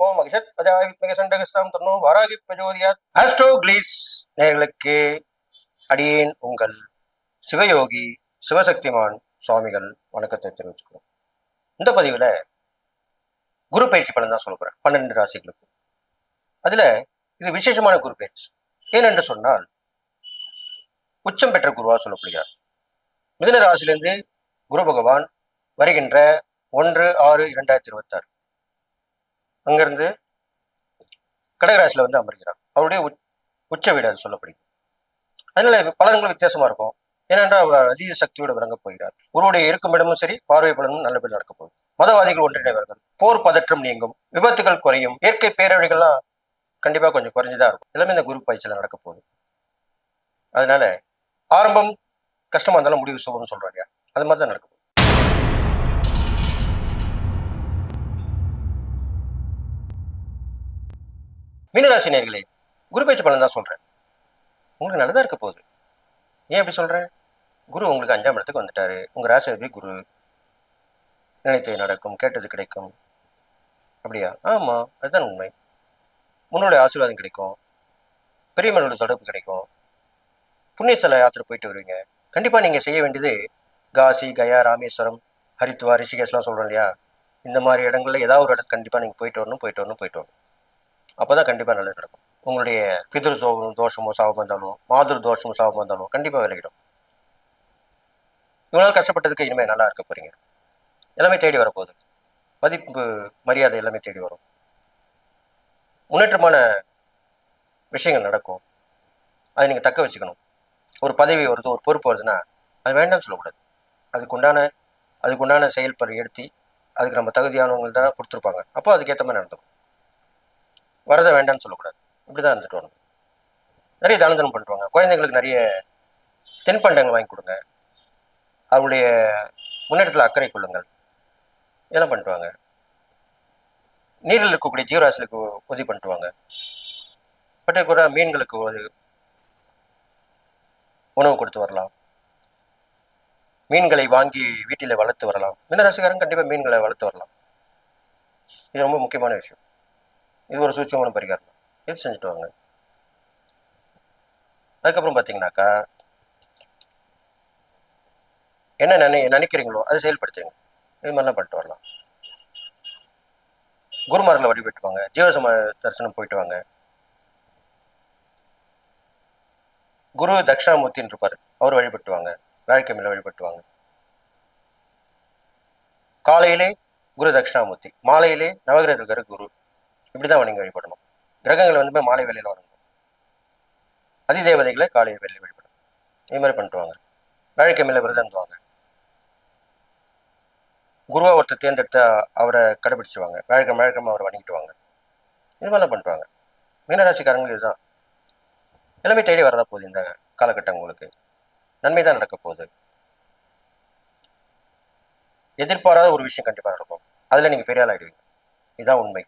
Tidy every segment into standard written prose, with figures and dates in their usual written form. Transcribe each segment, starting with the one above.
ஓம் மகிஷத் பஜாய வித்மகே சண்டகஸ்தாம் தன்னோ வாராகி பிரஜோதியாத். ஆஸ்ட்ரோ கிளீட்ஸ் நேயர்களுக்கு அடியேன் உங்கள் சிவயோகி சிவசக்திமான் சுவாமிகள் வணக்கத்தை தெரிவிச்சுக்கிறோம். இந்த பதிவுல குரு பயிற்சி பலன் தான் சொல்ல போறேன் 12 ராசிகளுக்கு. அதுல இது விசேஷமான குரு பயிற்சி. ஏனென்று சொன்னால் உச்சம் பெற்ற குருவா சொல்லப்படுகிறார். மிதுன ராசியிலிருந்து குரு பகவான் வருகின்ற 1/6/2026 அங்கிருந்து கடகராசியில வந்து அமர்கிறார். அவருடைய உச்ச வீடு அது சொல்லப்படுகிறது. அதனால பலன்கள் வித்தியாசமா இருக்கும். ஏனென்றால் அவர் அதீத சக்தியோடு விளங்கப் போகிறார். குருவுடைய இருக்கும் இடமும் சரி, பார்வை பலனும் நல்லபடி நடக்கப் போகுது. மதவாதிகள் ஒன்றிணைவார்கள், போர் பதற்றம் நீங்கும், விபத்துகள் குறையும், இயற்கை பேரழிவுகள்லாம் கண்டிப்பா கொஞ்சம் குறைஞ்சுதான் இருக்கும். எல்லாமே இந்த குரு பயிற்சியில நடக்க போகுது. அதனால ஆரம்பம் கஷ்டமா இருந்தாலும் முடிவு சுபம்னு சொல்றோம் இல்லையா, அது மாதிரி தான் நடக்கும். மீனராசி நேயர்களே, குரு பயிற்சி பலன் தான் சொல்றேன். உங்களுக்கு நல்லதா இருக்க போகுது. ஏன் அப்படி சொல்றேன்? குரு உங்களுக்கு 5ஆம் இடத்துக்கு வந்துட்டாரு. உங்க ராசிபதி குரு. நினைத்தது நடக்கும், கேட்டது கிடைக்கும். அப்படியா? ஆமா, அதுதான் உண்மை. முன்னோடைய ஆசீர்வாதம் கிடைக்கும், பெரியவங்களோட தொடர்பு கிடைக்கும், புண்ணிய ஸ்தல யாத்திரை போயிட்டு வருவீங்க. கண்டிப்பா நீங்க செய்ய வேண்டியது காசி, கயா, ராமேஸ்வரம், ஹரித்வார், ரிஷிகேஷ்லாம் சொல்றோம் இல்லையா, இந்த மாதிரி இடங்கள்ல ஏதாவது ஒரு இடத்துக்கு கண்டிப்பா நீங்க போயிட்டு வரணும். அப்பதான் கண்டிப்பா நல்லது நடக்கும். உங்களுடைய பிதிரு தோஷமோ சாபம் இருந்தாலும், மாதுரு தோஷமோ சாபம் இருந்தாலும் கண்டிப்பா விலகிடும். இவ்வளவு கஷ்டப்பட்டதுக்கு இனிமே நல்லா இருக்க போறீங்க. எல்லாமே தேடி வரப்போகுது. மதிப்பு, மரியாதை எல்லாமே தேடி வரும். முன்னேற்றமான விஷயங்கள் நடக்கும். அதை நீங்க தக்க வச்சுக்கணும். ஒரு பதவி வருது, ஒரு பொறுப்பு வருதுன்னா அது வேண்டாம்னு சொல்லக்கூடாது. அதுக்குண்டான செயல்பட எடுத்து அதுக்கு நம்ம தகுதியானவங்க தான் கொடுத்துருப்பாங்க. அப்போ அதுக்கேற்ற மாதிரி நடந்துக்கும். வரதை வேண்டாம்னு சொல்லக்கூடாது. இப்படிதான் இருந்துட்டு வரணும். நிறைய தான தர்மம் பண்ணுவாங்க. குழந்தைங்களுக்கு நிறைய தென்பண்டங்கள் வாங்கி கொடுங்க. அவருடைய முன்னேற்றத்தில் அக்கறை கொள்ளுங்கள். இதெல்லாம் பண்ணிட்டுவாங்க. நீரில் இருக்கக்கூடிய ஜீவராசிகளுக்கு உதவி பண்ணிட்டுவாங்க. பர்டிகுலரா மீன்களுக்கு உணவு கொடுத்து வரலாம். மீன்களை வாங்கி வீட்டில் வளர்த்து வரலாம். மீனராசிக்காரங்க கண்டிப்பா மீன்களை வளர்த்து வரலாம். இது ரொம்ப முக்கியமான விஷயம். இது ஒரு சூட்சமான பரிகாரம். இது செஞ்சுட்டு வாங்க. அதுக்கப்புறம் பார்த்தீங்கன்னாக்கா, என்ன நினைக்கிறீங்களோ அதை செயல்படுத்துங்க. இது மாதிரிலாம் பண்ணிட்டு வரலாம். குருமார்களை வழிபட்டு வாங்க. ஜீவசம தரிசனம் போயிட்டு வாங்க. குரு தட்சிணாமூர்த்தின்னு இருப்பார், அவர் வழிபட்டு வாங்க. வாழ்க்கை மேல வழிபட்டு வாங்க. காலையிலே குரு தட்சிணாமூர்த்தி, மாலையிலே நவகிரக குரு. இப்படிதான் நீங்க வழிபடணும். கிரகங்களை வந்து மாலை வேலையில் வரணும். அதிதேவதைகளை காலை வேலையில் வழிபடணும். இது மாதிரி பண்ணிட்டு வாங்க. வாழ்க்கை மேல விரதம் வாங்க. குருவா ஒருத்தர் தேர்ந்தெடுத்து அவரை கடைபிடிச்சுவாங்க. வழக்கமா அவரை வணங்கிட்டு வாங்க. இது மாதிரிலாம் பண்ணிட்டு வாங்க. மீனராசிக்காரங்க இதுதான். எல்லாமே தேடி வரதா போகுது. இந்த காலகட்டம் உங்களுக்கு நன்மை தான் நடக்க போகுது. எதிர்பாராத ஒரு விஷயம் கண்டிப்பா நடக்கும். அதுல நீங்க பெரிய ஆள் ஆயிடுவீங்க. இதுதான் உண்மை.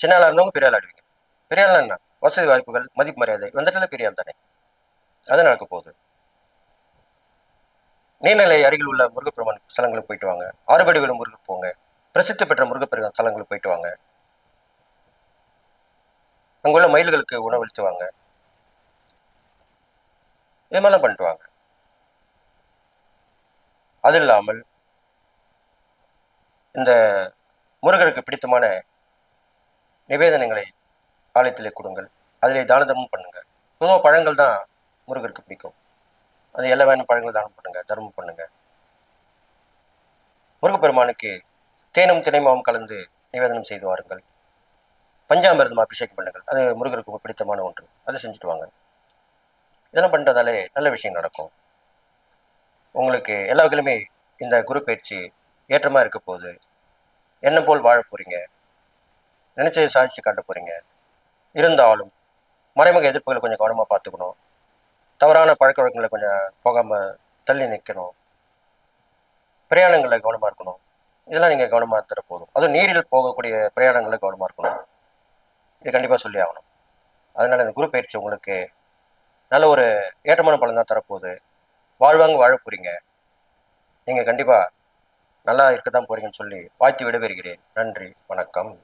சின்ன ஆளா இருந்தவங்க பெரிய ஆள் ஆயிடுவீங்க. பெரிய ஆள் என்ன, வசதி வாய்ப்புகள், மதிப்பு மரியாதை வந்துட்டுல பெரிய ஆள் தானே. அது நடக்க போகுது. நீர்நிலை அருகில் உள்ள முருகப்பெருமான் ஸ்தலங்களுக்கு போயிட்டு வாங்க. ஆறுபடி வீடு முருகர் போங்க. பிரசித்தி பெற்ற முருகப்பெருமான் ஸ்தலங்களுக்கு போயிட்டு வாங்க. அங்குள்ள மயில்களுக்கு உணவளித்து வாங்க. இது மாதிரிலாம் பண்ணிட்டு வாங்க. அது இல்லாமல் இந்த முருகருக்கு பிடித்தமான நிவேதனங்களை ஆலயத்திலே கொடுங்கள். அதிலே தான தர்மம் பண்ணுங்க. பொதுவாக பழங்கள் தான் முருகருக்கு பிடிக்கும். அது எல்லா வேணும் பழங்கள் தானம் பண்ணுங்க, தர்மம் பண்ணுங்க. முருகப்பெருமானுக்கு தேனும் தினைமாவும் கலந்து நிவேதனம் செய்து வாருங்கள். பஞ்சாமிர்தம் அபிஷேகம் பண்ணுங்கள். அது முருகருக்கு பிடித்தமான ஒன்று. அதை செஞ்சுட்டு வாங்க. இதெல்லாம் பண்ணுறதாலே நல்ல விஷயம் நடக்கும். உங்களுக்கு எல்லா வகையிலுமே இந்த குரு பயிற்சி ஏற்றமா இருக்க போகுது. எண்ணம் போல் வாழ போறீங்க. நினைச்சதை சாதிச்சு காட்ட போறீங்க. இருந்தாலும் மறைமுக எதிர்ப்புகளை கொஞ்சம் கவனமா பார்த்துக்கணும். தவறான பழக்க வழக்கங்களை கொஞ்சம் போகாம தள்ளி நிற்கணும். பிரயாணங்களை கவனமா இருக்கணும். இதெல்லாம் நீங்க கவனமா தர போதும். அதுவும் நீரில் போகக்கூடிய பிரயாணங்களை கவனமா இருக்கணும். இது கண்டிப்பா சொல்லி ஆகணும். அதனால இந்த குரு பயிற்சி உங்களுக்கு நல்ல ஒரு ஏற்றமான பலன் தான் தரப்போகுது. வாழ்வாங்க வாழ போறீங்க. நீங்க கண்டிப்பா நல்லா இருக்க தான் போறீங்கன்னு சொல்லி வாழ்த்து விடைபெறுகிறேன். நன்றி, வணக்கம்.